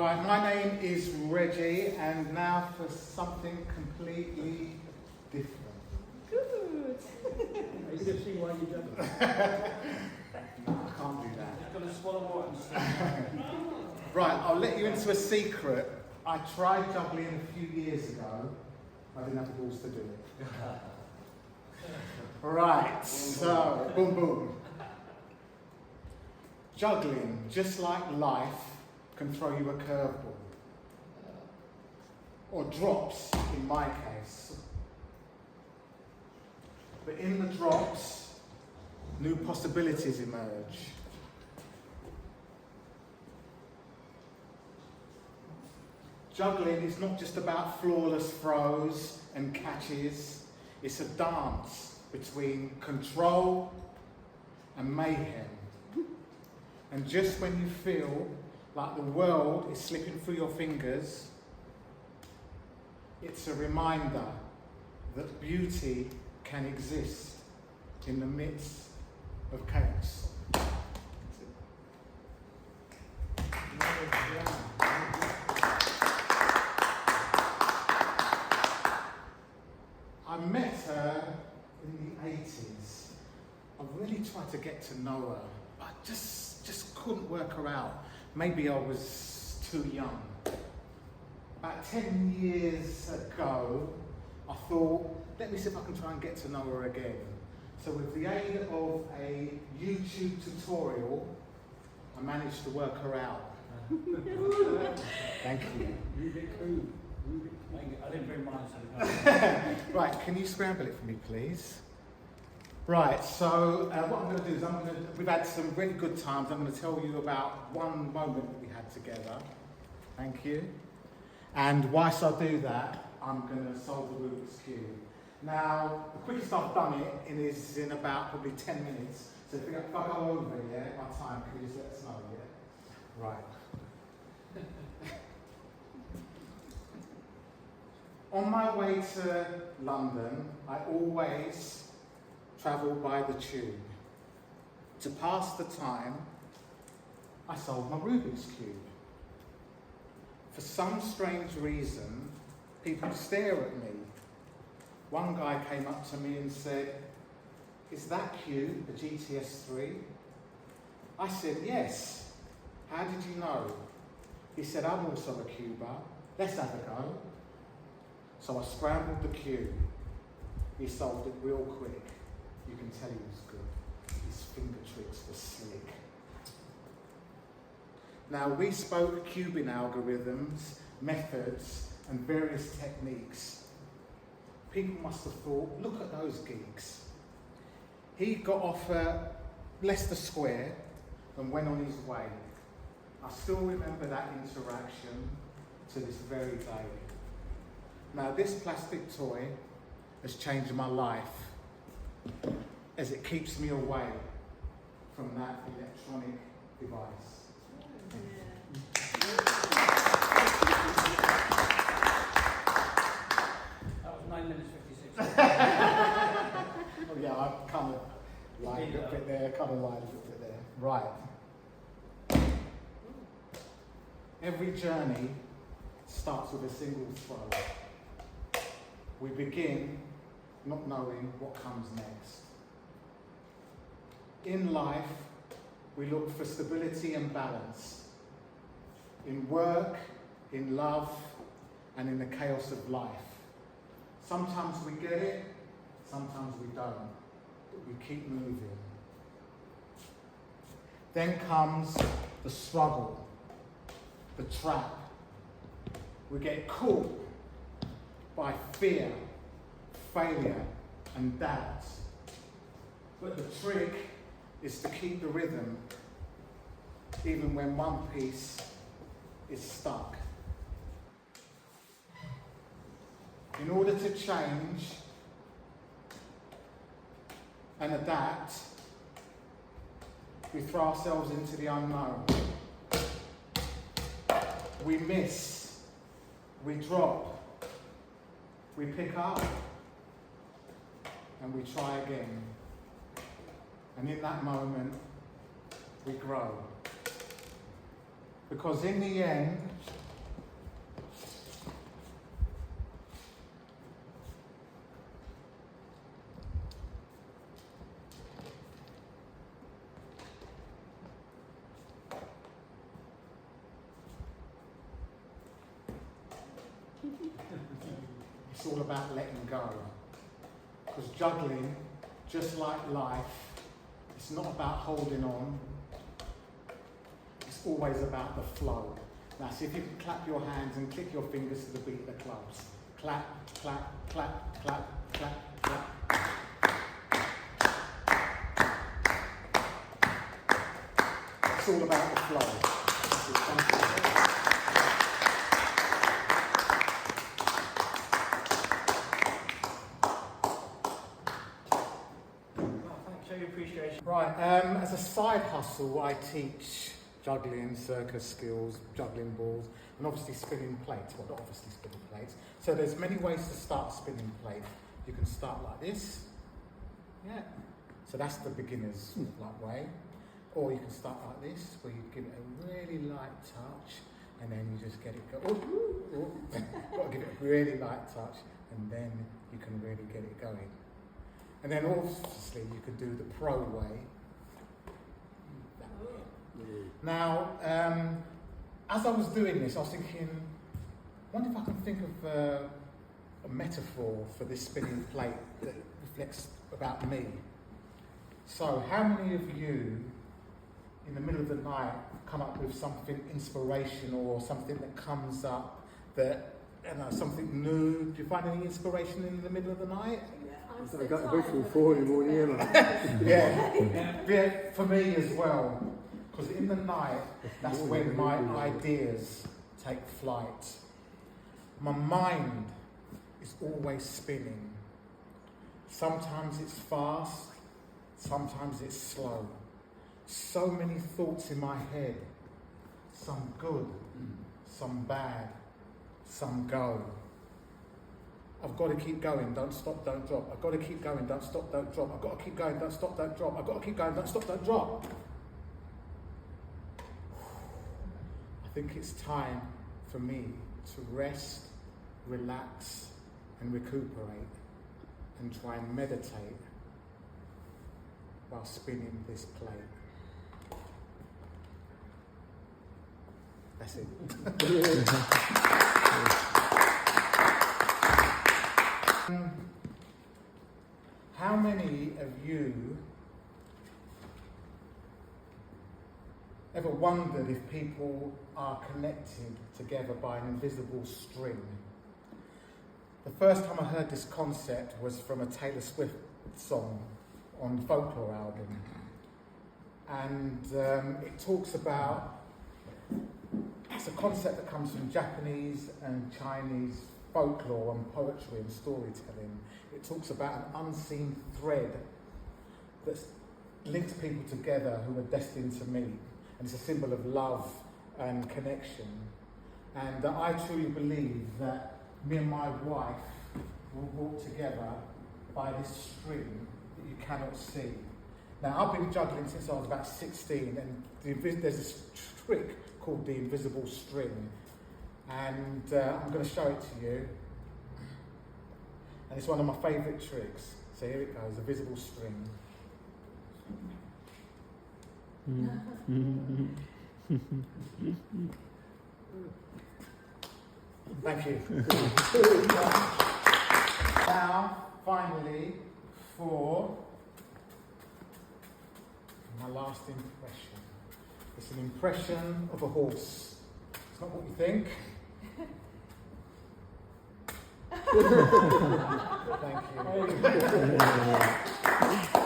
Right, my name is Reggie, and now for something completely different. Good. Are you going to sing while you're juggling? No, I can't do that. Just going to swallow water and sing. Right, I'll let you into a secret. I tried juggling a few years ago. I didn't have the balls to do it. Right, so, boom, boom. Juggling, just like life, can throw you a curveball. Or drops, in my case. But in the drops, new possibilities emerge. Juggling is not just about flawless throws and catches. It's a dance between control and mayhem. And just when you feel like the world is slipping through your fingers, it's a reminder that beauty can exist in the midst of chaos. I met her in the 80s. I really tried to get to know her, but I just couldn't work her out. Maybe I was too young. About 10 years ago, I thought, let me see if I can try and get to know her again. So with the aid of a YouTube tutorial, I managed to work her out. Thank you. Rubik, Rubik. I didn't bring mine, so Right, can you scramble it for me, please? Right, so what I'm going to do is we've had some really good times. I'm going to tell you about one moment that we had together. Thank you. And whilst I do that, I'm going to solve the Rubik's Cube. Now, the quickest I've done it is in about probably 10 minutes. So if I go over, yeah, my time, can you just let us know, yeah? Right. On my way to London, I always travel by the tube. To pass the time, I solved my Rubik's Cube. For some strange reason, people stare at me. One guy came up to me and said, "Is that cube a GTS3? I said, "Yes. How did you know?" He said, "I'm also a cuber. Let's have a go." So I scrambled the cube. He solved it real quick. You can tell he was good. His finger tricks were slick. Now, we spoke cubing algorithms, methods, and various techniques. People must have thought, look at those geeks. He got off Leicester Square and went on his way. I still remember that interaction to this very day. Now, this plastic toy has changed my life as it keeps me away from that electronic device. that was 9 minutes 56. Oh yeah, I've kind of lied a little bit there, Right. Every journey starts with a single throw. We begin not knowing what comes next. In life, we look for stability and balance. In work, in love, and in the chaos of life. Sometimes we get it, sometimes we don't, but we keep moving. Then comes the struggle, the trap. We get caught by fear, failure, and doubt. But the trick is to keep the rhythm, even when one piece is stuck. In order to change and adapt, we throw ourselves into the unknown. We miss, we drop, we pick up, and we try again. And in that moment, we grow. Because in the end, It's all about letting go. Because juggling, just like life, it's not about holding on. It's always about the flow. Now see if you can clap your hands and click your fingers to the beat of the clubs. Clap, clap, clap, clap, clap, clap. It's all about the flow. Thank you. Show your appreciation. Right, as a side hustle, I teach juggling, circus skills, juggling balls, and obviously spinning plates. Well, not obviously spinning plates. So there's many ways to start spinning plate. You can start like this. Yeah. So that's the beginner's like way. Or you can start like this, where you give it a really light touch, and then you just get it go. Got to give it a really light touch, and then you can really get it going. And then obviously you could do the pro way. That way. Now, as I was doing this, I was thinking, I wonder if I can think of a metaphor for this spinning plate that reflects about me. So, how many of you, in the middle of the night, come up with something inspirational or something that comes up that, something new? Do you find any inspiration in the middle of the night? I got a book from 4 in the morning, Yeah, for me as well. Because in the night, that's when my ideas take flight. My mind is always spinning. Sometimes it's fast, sometimes it's slow. So many thoughts in my head. Some good, some bad, some go. I've got to keep going, don't stop, don't drop. I've got to keep going, don't stop, don't drop. I've got to keep going, don't stop, don't drop. I've got to keep going, don't stop, don't drop. I think it's time for me to rest, relax, and recuperate, and try and meditate while spinning this plate. That's it. How many of you ever wondered if people are connected together by an invisible string? The first time I heard this concept was from a Taylor Swift song on the Folklore album. And it talks about, it's a concept that comes from Japanese and Chinese folklore and poetry and storytelling. It talks about an unseen thread that links people together who are destined to meet. And it's a symbol of love and connection. And I truly believe that me and my wife will walk together by this string that you cannot see. Now, I've been juggling since I was about 16, and there's this trick called the invisible string. And I'm going to show it to you. And it's one of my favourite tricks. So here it goes, a visible string. Thank you. Now, finally, for my last impression. It's an impression of a horse. It's not what you think. Thank you.